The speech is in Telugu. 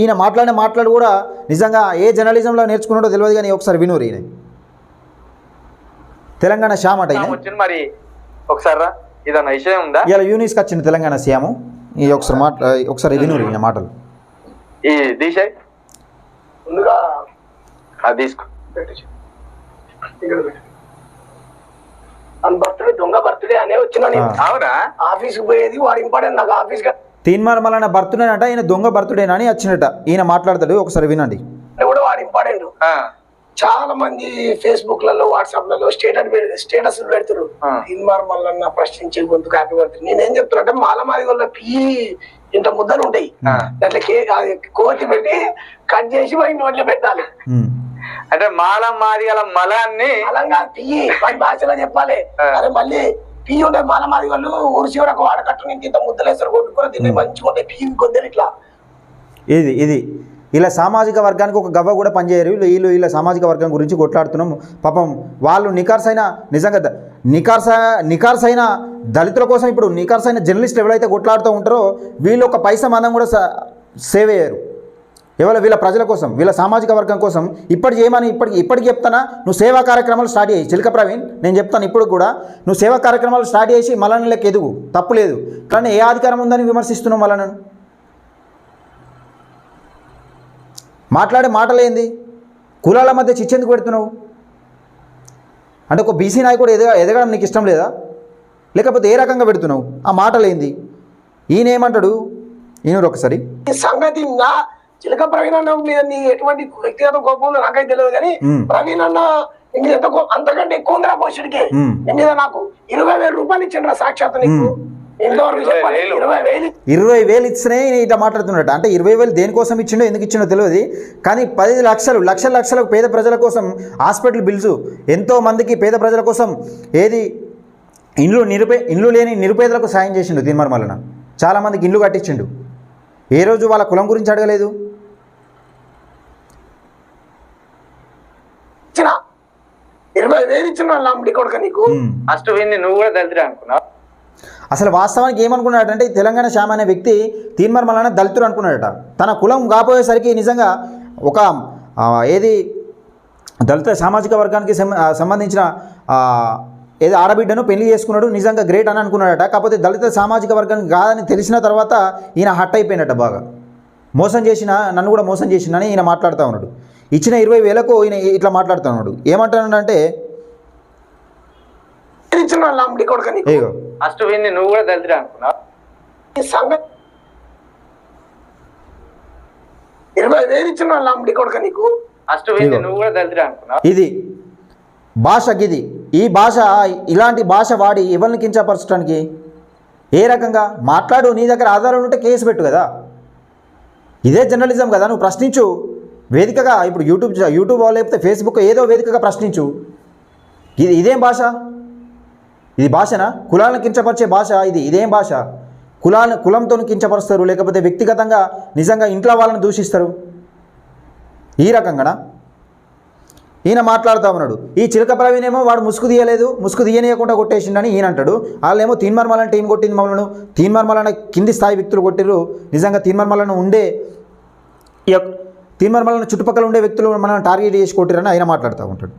ఈయన మాట్లాడు కూడా నిజంగా ఏ జర్నలిజంలో నేర్చుకున్నాడో తెలియదు, కానీ ఒకసారి వినూరు. ఈయన తెలంగాణ శ్యామ్ అట మరి ఒకసారి ఇదన్న విషయం ఉందా? ఇలా యూనిస్కి వచ్చింది తెలంగాణ శ్యాము. ఈ ఒకసారి వినూరు ఈయన మాటలు. ఈ దిశ తీసుకో బర్త్డే దొంగ బర్త్డే అనే వచ్చిన ఆఫీస్ పోయేది వాడు ఇంపార్టెంట్ నాకు ఆఫీస్ తీన్మార్ మల్లన్న బర్త్డే అంట, ఈయన దొంగ బర్త్డేనా అని వచ్చినట్ట. ఈయన మాట్లాడతాడు, ఒకసారి వినండి. కూడా వాడు ఇంపార్టెంట్. చాలా మంది ఫేస్బుక్ లలో వాట్సాప్ లలో స్టేటస్ పెడుతున్నారు తీన్మార్ మల్లన్న ప్రశ్నించే గొంతుకు హ్యాపీ బర్త్డే. నేనేం చెప్తున్నా అంటే మాలమాది వల్ల ఇంత ముద్దలు ఉంటాయి, దాంట్లో కోతి పెట్టి కట్ చేసి వాడి నోట్లో పెట్టాలి. అంటే మాలమాది గల మలాన్ని మలంగా పియ్యి వాడి భాషలో చెప్పాలి. అరే మళ్ళీ పియ్యి ఉండే మాలమాది వాళ్ళు ఊరి చివరకు వాడకట్టు నుంచి ఇంత ముద్దలేసారు కొట్టుకుని దీన్ని మంచిగా ఉంటాయి పియ్యి కొద్దిని ఇట్లా. ఇది ఇలా సామాజిక వర్గానికి ఒక గవ్వ కూడా పనిచేయరు. వీళ్ళ సామాజిక వర్గం గురించి కొట్లాడుతున్నాం. పాపం వాళ్ళు నికార్సైన నిజంగా నికార్సైన దళితుల కోసం ఇప్పుడు నికార్సైన జర్నలిస్ట్ ఎవరైతే కొట్లాడుతూ ఉంటారో వీళ్ళు ఒక పైసా మనం కూడా సేవ్ అయ్యారు. వీళ్ళ ప్రజల కోసం, వీళ్ళ సామాజిక వర్గం కోసం ఇప్పటికి చెప్తానా, నువ్వు సేవా కార్యక్రమాలు స్టార్ట్ చేయి. చిలక ప్రవీణ్, నేను చెప్తాను ఇప్పుడు కూడా, నువ్వు సేవా కార్యక్రమాలు స్టార్ట్ చేసి మల్లన్నలకు ఎదుగు, తప్పు లేదు. కానీ ఏ అధికారం ఉందని విమర్శిస్తున్నావు మల్లన్నను? మాట్లాడే మాటలేంది? కులాల మధ్య చిచ్చెందుకు పెడుతున్నావు? అంటే ఒక బీసీ నాయకుడు ఎదగడం నీకు ఇష్టం లేదా? లేకపోతే ఏ రకంగా పెడుతున్నావు? ఆ మాటలేంది? ఈయన ఏమంటాడు ఈయన ఒకసారి. సంగతి చిలక ప్రవీణ్ అన్న మీద నీ ఎటువంటి వ్యక్తిగత కోపం ఉందో నాకైతే తెలియదు, కానీ ప్రవీణ్ అన్న అంతకంటే ఎక్కువ ఉందిరా పోషుడికి మీద నాకు 20,000 రూపాయలు ఇచ్చిండ్రా సాక్షాత్ నీకు. 20,000 ఇచ్చినే ఇట్లా మాట్లాడుతున్నట్ట. అంటే 20,000 దేనికోసం ఇచ్చిండో ఎందుకు ఇచ్చిండో తెలియదు, కానీ 10 లక్షలకు పేద ప్రజల కోసం హాస్పిటల్ బిల్స్, ఎంతో మందికి పేద ప్రజల కోసం ఇండ్లు లేని నిరుపేదలకు సాయం చేసిండు తీన్మార్ మల్లన్న. చాలామందికి ఇండ్లు కట్టించిండు. ఏ రోజు వాళ్ళ కులం గురించి అడగలేదు. 20,000 ఇచ్చిన నీకు ఫస్ట్ నువ్వు కూడా దళితుడే అనుకున్నావు. అసలు వాస్తవానికి ఏమనుకున్నాడంటే తెలంగాణ శ్యామ్ అనే వ్యక్తి తీన్మార్ మల్లన్న దళితుడు అనుకున్నాడట. తన కులం కాపోయేసరికి నిజంగా ఒక దళిత సామాజిక వర్గానికి సంబంధించిన ఆడబిడ్డను పెళ్లి చేసుకున్నాడు, నిజంగా గ్రేట్ అని అనుకున్నాడట. కాకపోతే దళిత సామాజిక వర్గానికి కాదని తెలిసిన తర్వాత ఈయన హట్ అయిపోయినట్ట. బాగా నన్ను కూడా మోసం చేసినని ఈయన మాట్లాడుతూ ఉన్నాడు. ఇచ్చిన 20,000కు ఈయన ఇట్లా మాట్లాడుతూ ఉన్నాడు. ఏమంటాడంటే ఫస్ట్ నువ్వు కూడా దళితుడే అనుకున్నావు. 20,000 ఇచ్చిన నీకు ఫస్ట్ నువ్వు కూడా దళితుడే అనుకున్నావు. ఇది భాష గిది. ఈ భాష, ఇలాంటి భాష వాడి ఎవరిని కించపరచడానికి ఏ రకంగా మాట్లాడు? నీ దగ్గర ఆధారాలు ఉంటే కేసు పెట్టు కదా. ఇదే జర్నలిజం కదా. నువ్వు ప్రశ్నించు వేదికగా. ఇప్పుడు యూట్యూబ్ లేకపోతే ఫేస్బుక్ ఏదో వేదికగా ప్రశ్నించు. ఇదేం భాష? ఇది భాషనా? కులాలను కించపరిచే భాష ఇదేం భాష? కులంతో కించపరుస్తారు, లేకపోతే వ్యక్తిగతంగా నిజంగా ఇంట్లో వాళ్ళని దూషిస్తారు. ఈ రకంగానా ఈయన మాట్లాడుతూ ఉన్నాడు. ఈ చిలక ప్రవీణ్ ఏమో వాడు ముసుగు తీయనీయకుండా కొట్టేసిండని ఈయన అంటాడు. వాళ్ళేమో తీన్మార్ మల్లన్న టీం కొట్టింది మమ్మల్ని. తీన్మార్ మల్లన్న కింది స్థాయి వ్యక్తులు కొట్టిర్రు. నిజంగా తీన్మార్ మల్లన్న చుట్టుపక్కల ఉండే వ్యక్తులు మనం టార్గెట్ చేసి కొట్టిరని ఆయన మాట్లాడుతూ ఉంటాడు.